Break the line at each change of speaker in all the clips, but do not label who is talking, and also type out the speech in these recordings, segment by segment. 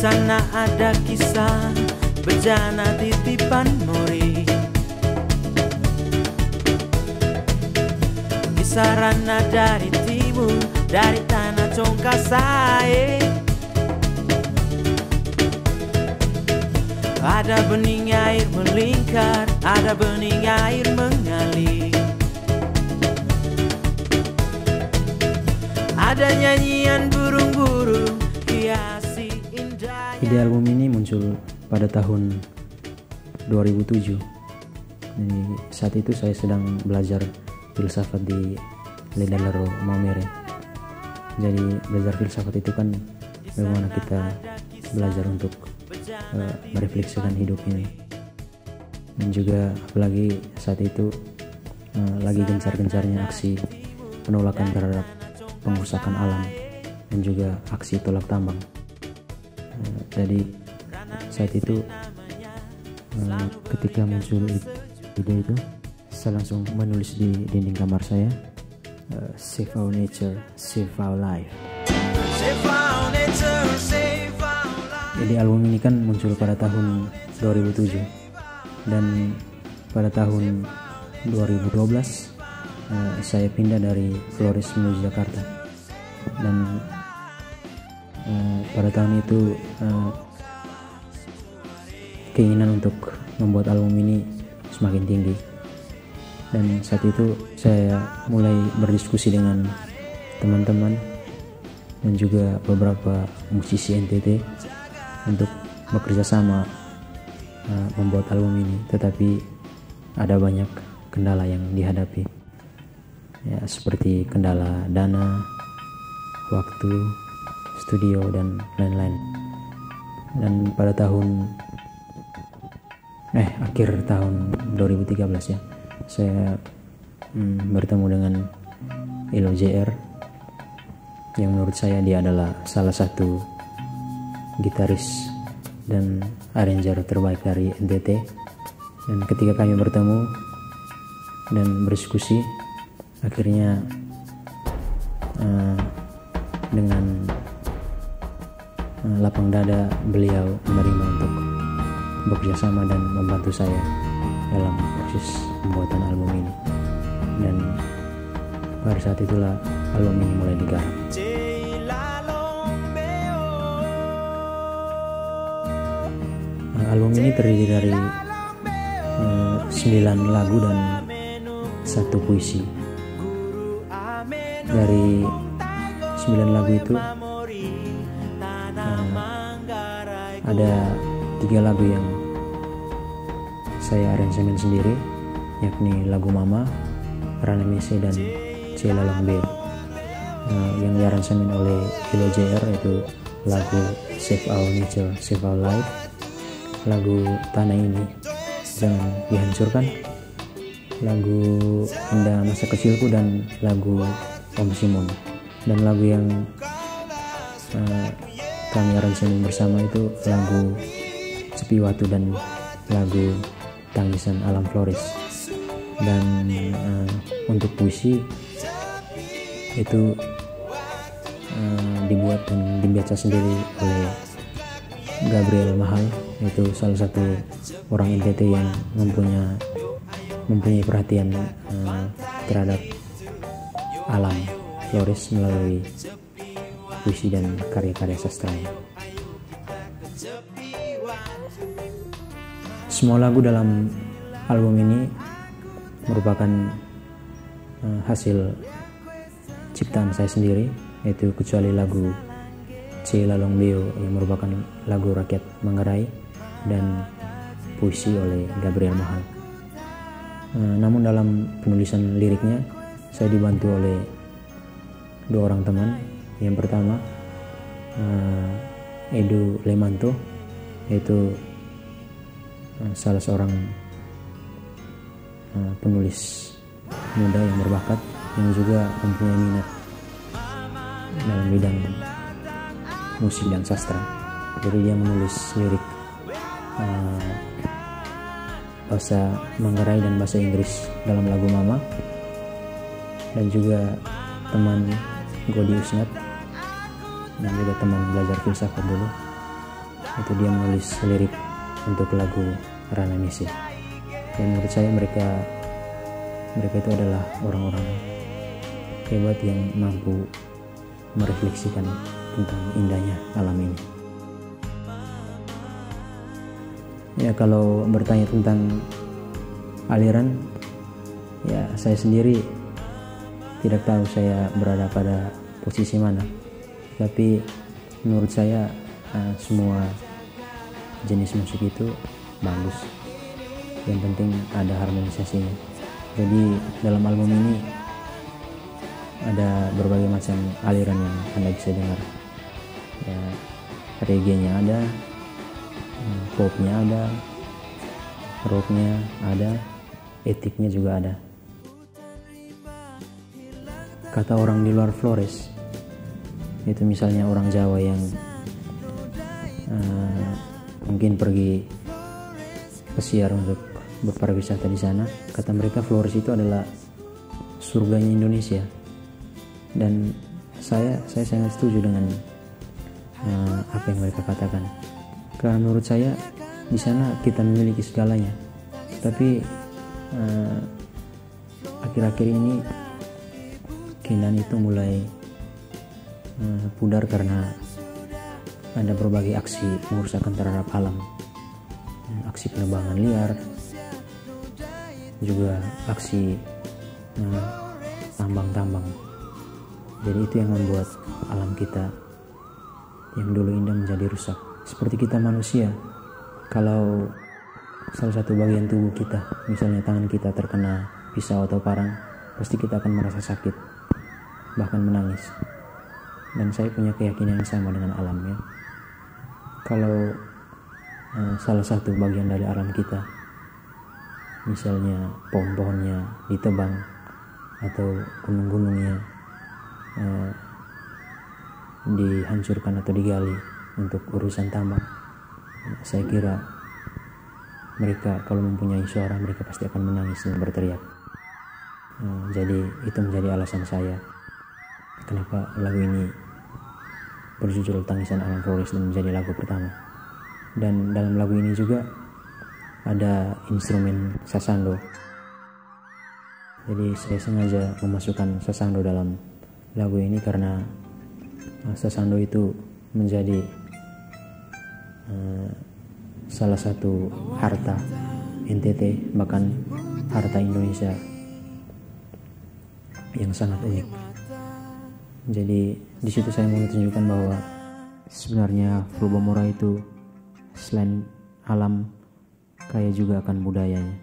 sana ada kisah bejana titipan Mori. Di sarana dari timur, dari tanah Congkasai, ada bening air melingkar, ada bening air mengalir. Ada nyanyian burung-burung hiasi indah.
Ide album ini muncul pada tahun 2007. Jadi saat itu saya sedang belajar filsafat di Ledalero Maumere. Jadi belajar filsafat itu kan bagaimana kita belajar untuk merefleksikan hidup ini. Dan juga apalagi saat itu lagi gencar-gencarnya aksi penolakan terhadap pengrusakan alam dan juga aksi tolak tambang. Jadi saat itu ketika muncul ide itu, saya langsung menulis di dinding kamar saya, Save Our Nature, Save Our Life. Jadi album ini kan muncul pada tahun 2007 dan pada tahun 2012 saya pindah dari Flores menuju Jakarta. Dan pada tahun itu keinginan untuk membuat album ini semakin tinggi. Dan saat itu saya mulai berdiskusi dengan teman-teman dan juga beberapa musisi NTT untuk bekerja sama membuat album ini. Tetapi ada banyak kendala yang dihadapi, ya, seperti kendala dana, waktu, studio, dan lain-lain. Dan pada akhir tahun 2013 ya, saya bertemu dengan Ilo JR, yang menurut saya dia adalah salah satu gitaris dan arranger terbaik dari NTT. Dan ketika kami bertemu dan berdiskusi, akhirnya dengan lapang dada beliau menerima untuk bekerja sama dan membantu saya dalam proses pembuatan album ini. Dan pada saat itulah album ini mulai digarap. Album ini terdiri dari 9 lagu dan 1 puisi. Dari 9 lagu itu ada 3 lagu yang saya aransemen sendiri, yakni lagu Mama, Rana Mese, dan Cela Longbeo. Yang diaransemen oleh Ilo JR itu lagu Save Our Nature, Save Our Life, lagu Tanah Ini, Jangan Dihancurkan, lagu Indah Masa Kecilku, dan lagu Om Simon. Dan lagu yang kami aransemen bersama itu lagu Sepi Watu dan lagu Tangisan Alam Flores. Dan untuk puisi itu dibuat dan dibaca sendiri oleh Gabriel Mahal, itu salah satu orang NTT yang mempunyai perhatian terhadap alam Flores melalui puisi dan karya-karya sastranya. Semua lagu dalam album ini merupakan hasil ciptaan saya sendiri, yaitu kecuali lagu Cela Longbeo yang merupakan lagu rakyat Manggarai dan puisi oleh Gabriel Mahal. Namun dalam penulisan liriknya saya dibantu oleh 2 orang teman. Yang pertama Edu Lemanto, yaitu salah seorang penulis muda yang berbakat yang juga mempunyai minat dalam bidang musik dan sastra. Jadi dia menulis lirik bahasa Manggarai dan bahasa Inggris dalam lagu Mama. Dan juga teman Godi Usnat, dan juga teman belajar filsafat dulu, itu dia menulis lirik untuk lagu Rana Nese. Dan menurut saya mereka itu adalah orang-orang hebat yang mampu merefleksikan tentang indahnya alam ini. Ya, kalau bertanya tentang aliran, ya saya sendiri tidak tahu saya berada pada posisi mana. Tapi menurut saya semua jenis musik itu bagus. Yang penting ada harmonisasinya. Jadi dalam album ini ada berbagai macam aliran yang Anda bisa dengar. Ya, reggae-nya ada, popnya ada, rocknya ada, etiknya juga ada. Kata orang di luar Flores, itu misalnya orang Jawa yang mungkin pergi pesiar untuk berpariwisata di sana, kata mereka Flores itu adalah surganya Indonesia. Dan saya sangat setuju dengan apa yang mereka katakan. Karena menurut saya di sana kita memiliki segalanya. Tapi akhir-akhir ini keindahan itu mulai pudar karena ada berbagai aksi pengerusakan terhadap alam, aksi penebangan liar, juga aksi tambang-tambang. Jadi itu yang membuat alam kita yang dulu indah menjadi rusak. Seperti kita manusia, kalau salah satu bagian tubuh kita, misalnya tangan kita terkena pisau atau parang, pasti kita akan merasa sakit, bahkan menangis. Dan saya punya keyakinan yang sama dengan alam, ya. Kalau salah satu bagian dari alam kita, misalnya pohon-pohonnya ditebang atau gunung-gunungnya dihancurkan atau digali untuk urusan tambang, saya kira mereka kalau mempunyai suara, mereka pasti akan menangis dan berteriak. Jadi itu menjadi alasan saya kenapa lagu ini berjudul Tangisan Alam Flores dan menjadi lagu pertama. Dan dalam lagu ini juga ada instrumen sasando. Jadi saya sengaja memasukkan sasando dalam lagu ini karena sasando itu menjadi salah satu harta NTT, bahkan harta Indonesia yang sangat unik. Jadi di situ saya mau tunjukkan bahwa sebenarnya Flu Bomora itu selain alam, kaya juga akan budayanya.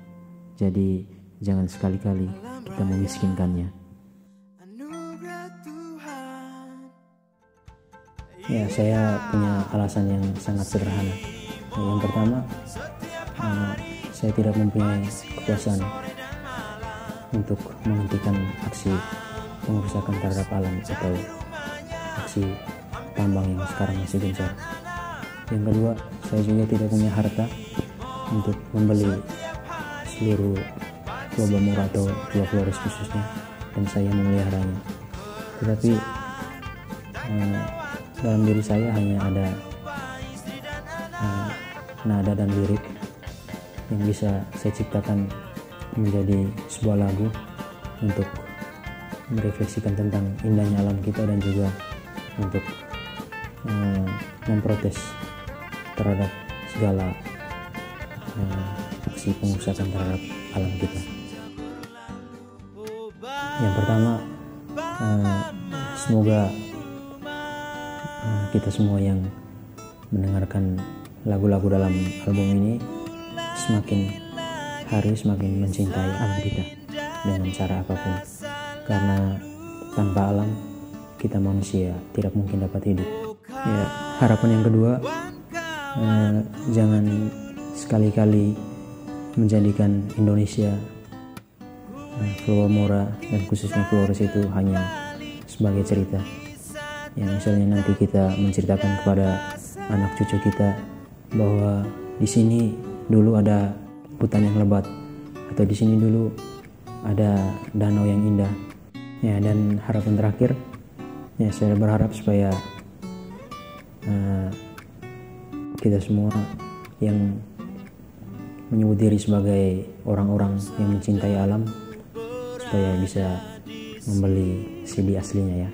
Jadi jangan sekali-kali kita memiskinkannya. Ya, saya punya alasan yang sangat sederhana. Yang pertama, saya tidak mempunyai kekuasaan untuk menghentikan aksi pengerusakan terhadap alam atau aksi tambang yang sekarang masih gencar. Yang kedua, saya juga tidak punya harta untuk membeli seluruh Flu Bomora atau Flu Flores khususnya, dan saya memeliharanya. Tetapi dalam diri saya hanya ada nada dan lirik yang bisa saya ciptakan menjadi sebuah lagu untuk merefleksikan tentang indahnya alam kita dan juga untuk memprotes terhadap segala aksi pengerusakan terhadap alam kita. Yang pertama, semoga kita semua yang mendengarkan lagu-lagu dalam album ini semakin hari semakin mencintai alam kita dengan cara apapun, karena tanpa alam kita manusia tidak mungkin dapat hidup. Ya, harapan yang kedua, jangan sekali-kali menjadikan Indonesia, Flu Bomora dan khususnya Flores itu hanya sebagai cerita. Ya, misalnya nanti kita menceritakan kepada anak cucu kita bahwa di sini dulu ada hutan yang lebat, atau di sini dulu ada danau yang indah. Ya, dan harapan terakhir, ya saya berharap supaya kita semua yang menyebut diri sebagai orang-orang yang mencintai alam supaya bisa membeli CD aslinya ya.